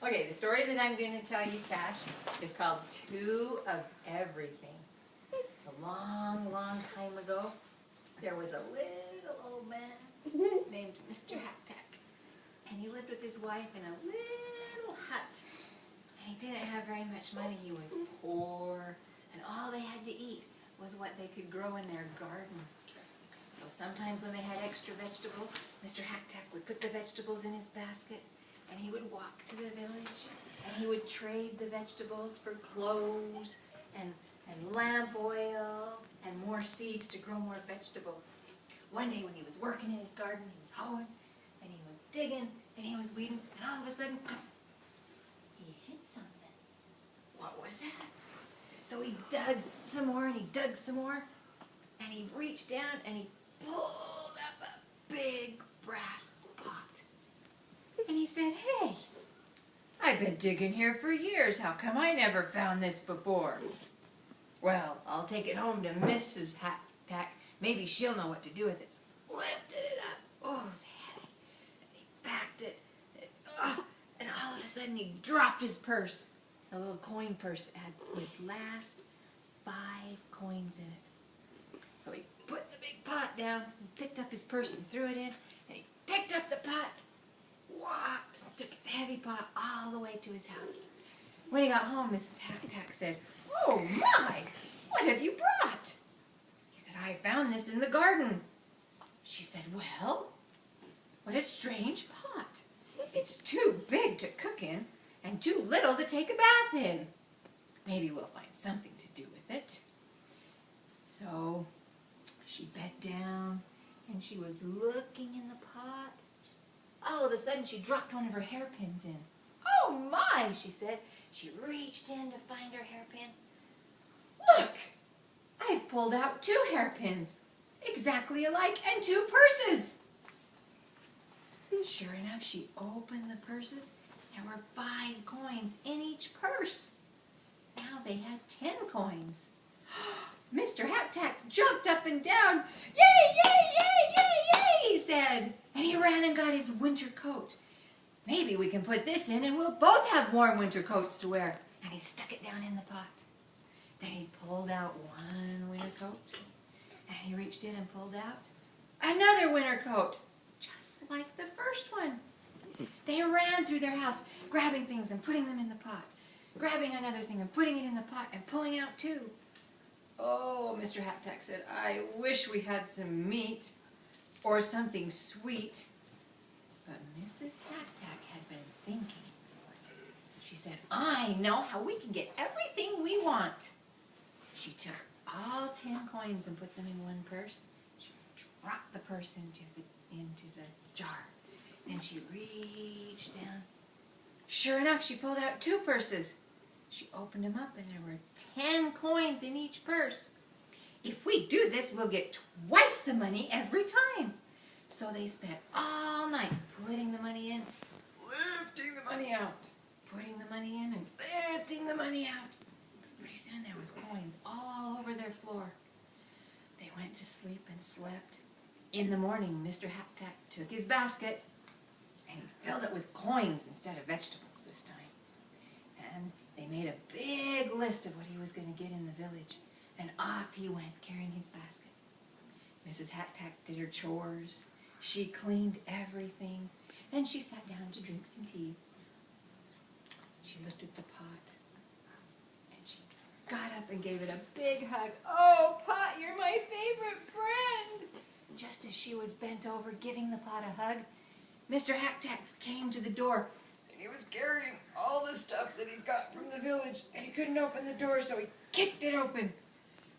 Okay, the story that I'm going to tell you, Cash, is called Two of Everything. A long, long time ago, there was a little old man named Mr. Hack-Tack. And he lived with his wife in a little hut. And he didn't have very much money. He was poor. And all they had to eat was what they could grow in their garden. So sometimes when they had extra vegetables, Mr. Hack-Tack would put the vegetables in his basket. And he would walk to the village, and he would trade the vegetables for clothes and lamp oil and more seeds to grow more vegetables. One day when he was working in his garden, he was hoeing, and he was digging, and he was weeding, and all of a sudden, he hit something. What was that? So he dug some more, and he dug some more, and he reached down, and he pulled up a big brass pot. And he said, "Hey, I've been digging here for years. How come I never found this before? Well, I'll take it home to Mrs. Hack-Tack. Maybe she'll know what to do with it." So lifted it up. Oh, it was heavy. And he backed it. And all of a sudden he dropped his purse. A little coin purse that had his last 5 coins in it. So he put the big pot down, and picked up his purse and threw it in. And he picked up the pot, walked, took his heavy pot all the way to his house. When he got home, Mrs. Hack-Tack said, "Oh my, what have you brought?" He said, "I found this in the garden." She said, "Well, what a strange pot. It's too big to cook in and too little to take a bath in. Maybe we'll find something to do with it." So she bent down and she was looking in the pot. All of a sudden, she dropped one of her hairpins in. "Oh my," she said. She reached in to find her hairpin. "Look, I've pulled out 2 hairpins, exactly alike, and 2 purses." Sure enough, she opened the purses. There were 5 coins in each purse. Now they had 10 coins. Mr. Hack-Tack jumped up and down. "Yay, yay, yay, yay, yay," he said. And he ran and got his winter coat. "Maybe we can put this in and we'll both have warm winter coats to wear." And he stuck it down in the pot. Then he pulled out one winter coat. And he reached in and pulled out another winter coat, just like the first one. They ran through their house, grabbing things and putting them in the pot, grabbing another thing and putting it in the pot and pulling out 2. Oh, Mr. Hack-Tack said, "I wish we had some meat or something sweet." But Mrs. Hack-Tack had been thinking. She said, "I know how we can get everything we want." She took all 10 coins and put them in one purse. She dropped the purse into the jar. Then she reached down. Sure enough, she pulled out 2 purses. She opened them up and there were 10 coins in each purse. "If we do this, we'll get twice the money every time." So they spent all night putting the money in, lifting the money out, putting the money in and lifting the money out. Pretty soon there was coins all over their floor. They went to sleep and slept. In the morning, Mr. Hack-Tack took his basket and he filled it with coins instead of vegetables this time. And they made a big list of what he was going to get in the village. And off he went, carrying his basket. Mrs. Hack-Tack did her chores. She cleaned everything. And she sat down to drink some tea. She looked at the pot. And she got up and gave it a big hug. "Oh, Pot, you're my favorite friend." Just as she was bent over giving the pot a hug, Mr. Hack-Tack came to the door. And he was carrying all the stuff that he'd got from the village. And he couldn't open the door, so he kicked it open.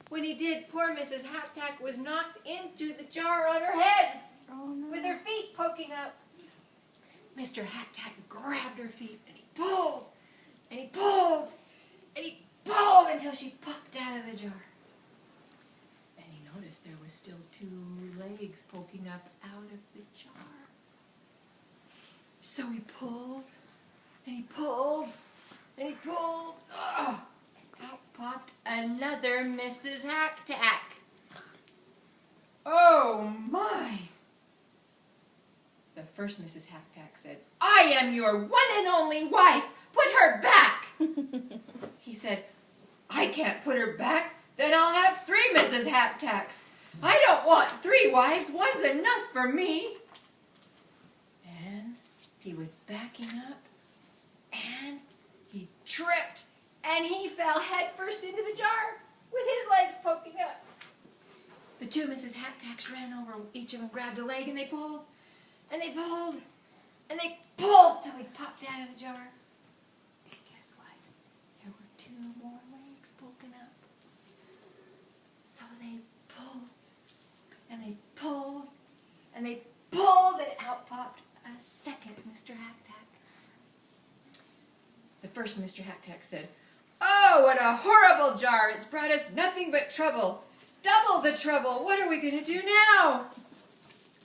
When he did, poor Mrs. Hack-Tack was knocked into the jar on her head, with her feet poking up. Mr. Hack-Tack grabbed her feet and he pulled, and he pulled, and he pulled until she popped out of the jar. And he noticed there was still 2 legs poking up out of the jar. So he pulled, and he pulled, and he pulled. Oh! Out popped another Mrs. Hack-Tack. "Oh my!" The first Mrs. Hack-Tack said, "I I am your one and only wife. Put her back. He said, I can't put her back. Then I'll have 3 Mrs. Hack-Tacks. I don't want 3 wives. One's enough for me. And he was backing up, and he tripped, and he fell headfirst into the jar with his legs poking up. The 2 Mrs. Hack-Tacks ran over. Each of them grabbed a leg, and they pulled, and they pulled, and they pulled till he popped out of the jar. And guess what? There were 2 more legs poking up. So they pulled, and they pulled, and they pulled, and out popped a second Mr. Hack-Tack. The first Mr. Hack-Tack said, "Oh, what a horrible jar! It's brought us nothing but trouble. Double the trouble. What are we going to do now?"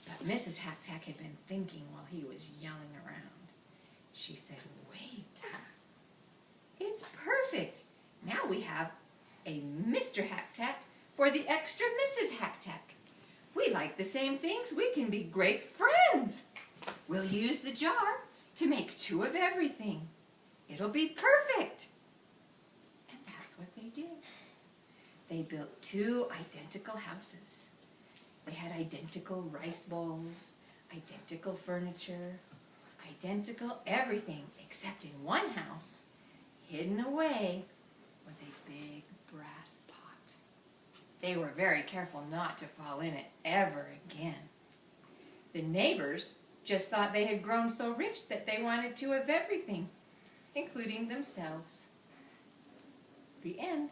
But Mrs. Hack-Tack had been thinking while he was yelling around. She said, "Wait. It's perfect. Now we have a Mr. Hack-Tack for the extra Mrs. Hack-Tack. We like the same things. We can be great friends. We'll use the jar to make 2 of everything. It'll be perfect." And that's what they did. They built 2 identical houses. They had identical rice bowls, identical furniture, identical everything, except in one house, hidden away, was a big brass pot. They were very careful not to fall in it ever again. The neighbors just thought they had grown so rich that they wanted 2 of everything, including themselves. The end.